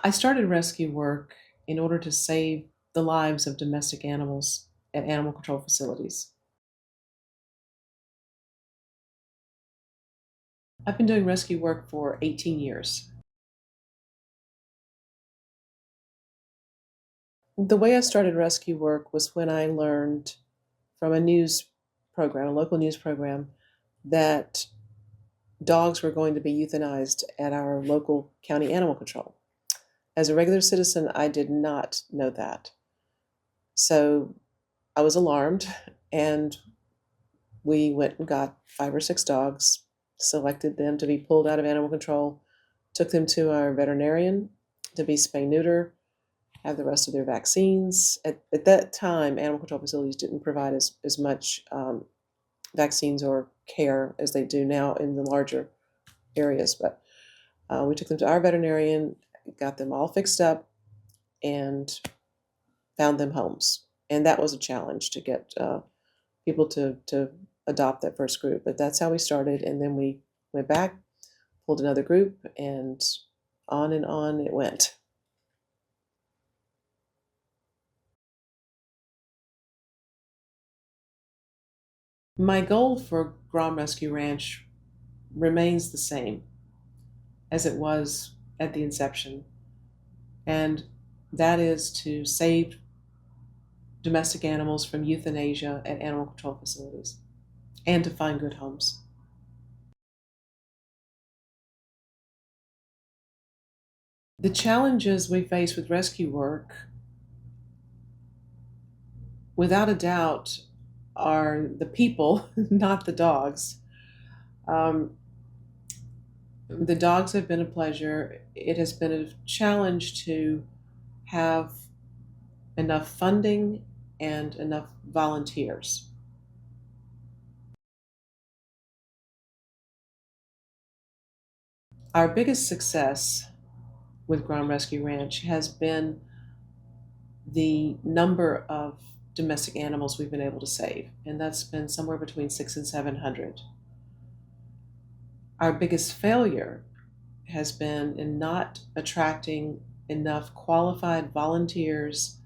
I started rescue work in order to save the lives of domestic animals at animal control facilities. I've been doing rescue work for 18 years. The way I started rescue work was when I learned from a news program, a local news program, that dogs were going to be euthanized at our local county animal control. As a regular citizen, I did not know that. So I was alarmed, and we went and got 5 or 6 dogs, selected them to be pulled out of animal control, took them to our veterinarian to be spay neuter, have the rest of their vaccines. At that time, animal control facilities didn't provide as much vaccines or care as they do now in the larger areas. But we took them to our veterinarian, got them all fixed up, and found them homes. And that was a challenge to get people to adopt that first group. But that's how we started. And then we went back, pulled another group, and on it went. My goal for Grom Rescue Ranch remains the same as it was at the inception, and that is to save domestic animals from euthanasia at animal control facilities and to find good homes. The challenges we face with rescue work, without a doubt, are the people, not the dogs. Um, the dogs have been a pleasure. It has been a challenge to have enough funding and enough volunteers. Our biggest success with Ground Rescue Ranch has been the number of domestic animals we've been able to save, and that's been somewhere between 600 and 700. Our biggest failure has been in not attracting enough qualified volunteers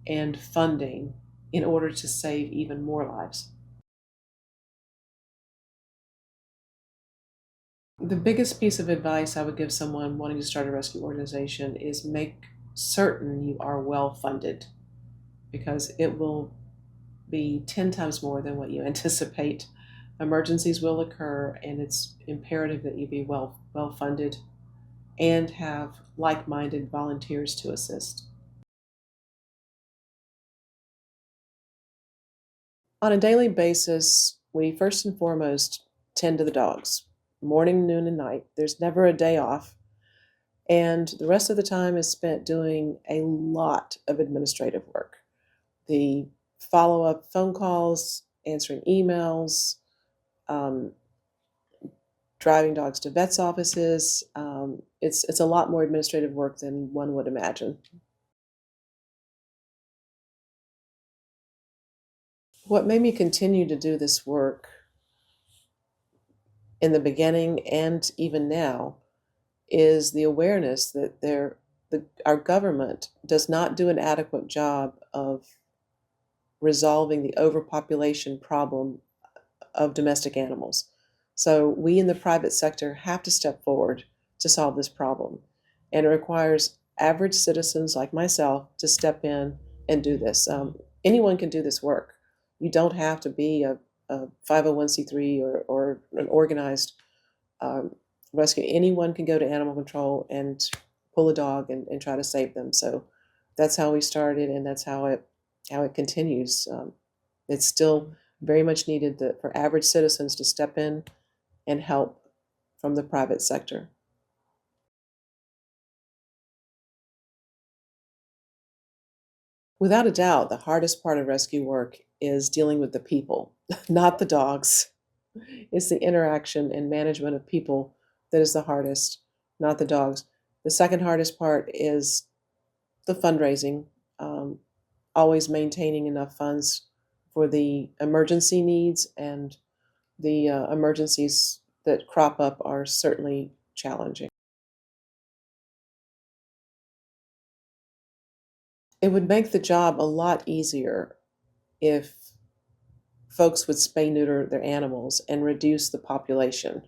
and funding in order to save even more lives. The biggest piece of advice I would give someone wanting to start a rescue organization is make certain you are well funded, because it will be 10 times more than what you anticipate. Emergencies will occur, and it's imperative that you be well funded and have like-minded volunteers to assist. On a daily basis, we first and foremost tend to the dogs, morning, noon, and night. There's never a day off. And the rest of the time is spent doing a lot of administrative work. The follow-up phone calls, answering emails, um, driving dogs to vets' offices. It's a lot more administrative work than one would imagine. What made me continue to do this work in the beginning and even now is the awareness that our government does not do an adequate job of resolving the overpopulation problem of domestic animals. So we in the private sector have to step forward to solve this problem. And it requires average citizens like myself to step in and do this. Anyone can do this work. You don't have to be a 501c3 or an organized um, rescue. Anyone can go to animal control and pull a dog and try to save them. So that's how we started, and that's how it continues. It's still very much needed for average citizens to step in and help from the private sector. Without a doubt, the hardest part of rescue work is dealing with the people, not the dogs. It's the interaction and management of people that is the hardest, not the dogs. The second hardest part is the fundraising, um, always maintaining enough funds for the emergency needs, and the emergencies that crop up are certainly challenging. It would make the job a lot easier if folks would spay neuter their animals and reduce the population.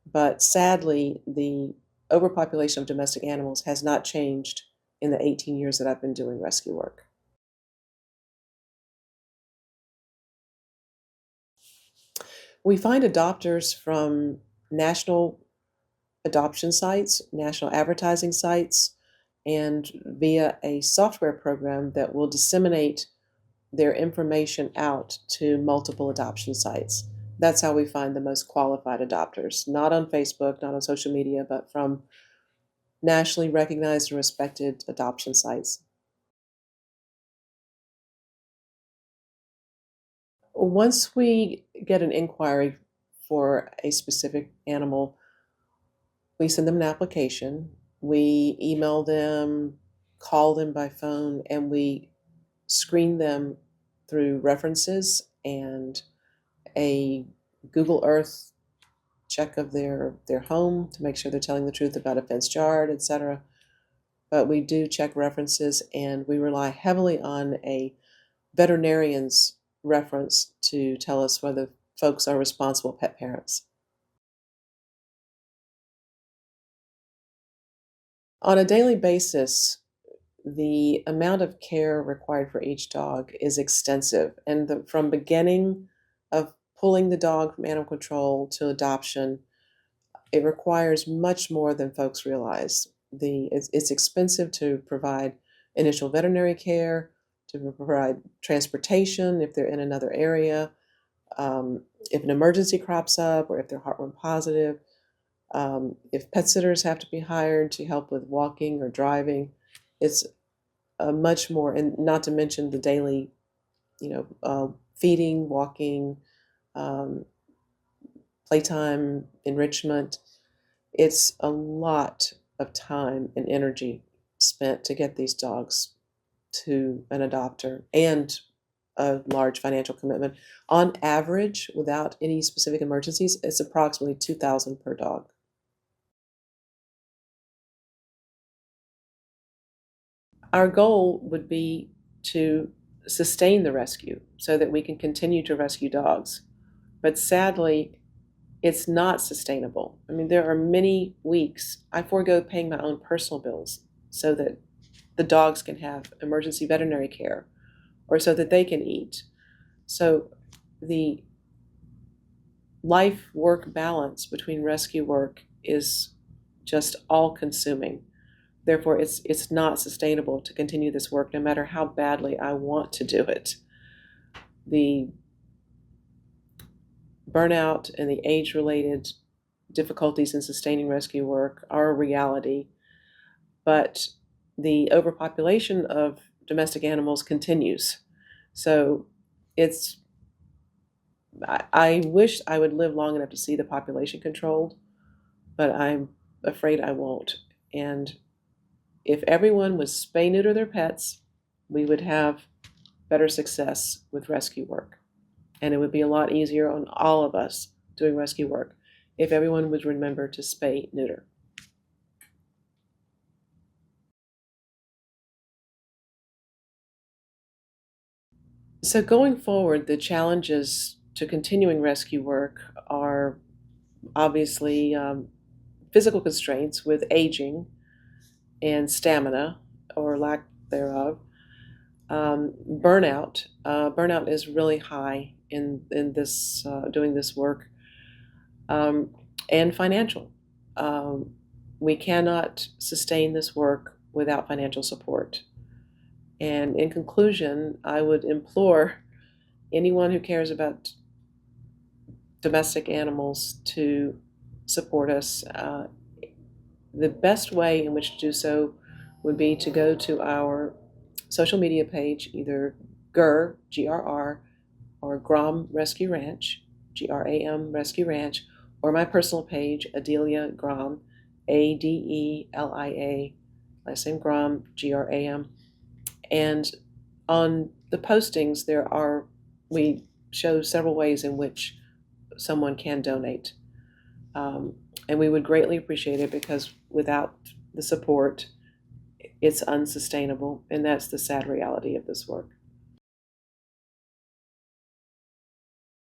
But sadly, the overpopulation of domestic animals has not changed in the 18 years that I've been doing rescue work. We find adopters from national adoption sites, national advertising sites, and via a software program that will disseminate their information out to multiple adoption sites. That's how we find the most qualified adopters, not on Facebook, not on social media, but from nationally recognized and respected adoption sites. Once we get an inquiry for a specific animal, we send them an application, we email them, call them by phone, and we screen them through references and a Google Earth check of their home to make sure they're telling the truth about a fenced yard, etc. But we do check references, and we rely heavily on a veterinarian's reference to tell us whether folks are responsible pet parents. On a daily basis, the amount of care required for each dog is extensive, and from beginning of pulling the dog from animal control to adoption, it requires much more than folks realize. It's expensive to provide initial veterinary care, to provide transportation if they're in another area, if an emergency crops up, or if they're heartworm positive, if pet sitters have to be hired to help with walking or driving. It's much more, and not to mention the daily, feeding, walking, um, playtime, enrichment. It's a lot of time and energy spent to get these dogs to an adopter, and a large financial commitment. On average, without any specific emergencies, it's approximately 2,000 per dog. Our goal would be to sustain the rescue so that we can continue to rescue dogs. But sadly, it's not sustainable. I mean, there are many weeks I forego paying my own personal bills so that the dogs can have emergency veterinary care or so that they can eat. So the life work balance between rescue work is just all consuming. Therefore, it's not sustainable to continue this work no matter how badly I want to do it. The burnout and the age-related difficulties in sustaining rescue work are a reality, but the overpopulation of domestic animals continues. So it's I wish I would live long enough to see the population controlled, but I'm afraid I won't. And if everyone would spay neuter their pets, we would have better success with rescue work. And it would be a lot easier on all of us doing rescue work if everyone would remember to spay neuter. So going forward, the challenges to continuing rescue work are obviously physical constraints with aging and stamina or lack thereof. Burnout. Burnout is really high in this doing this work, um, and financial. Um, we cannot sustain this work without financial support. And in conclusion, I would implore anyone who cares about domestic animals to support us. The best way in which to do so would be to go to our social media page, either GRR, GRR, or Grom Rescue Ranch, GRAM Rescue Ranch, or my personal page, Adelia Grom, Adelia, last name Grom, GRAM. And on the postings, we show several ways in which someone can donate. And we would greatly appreciate it because without the support, it's unsustainable, and that's the sad reality of this work.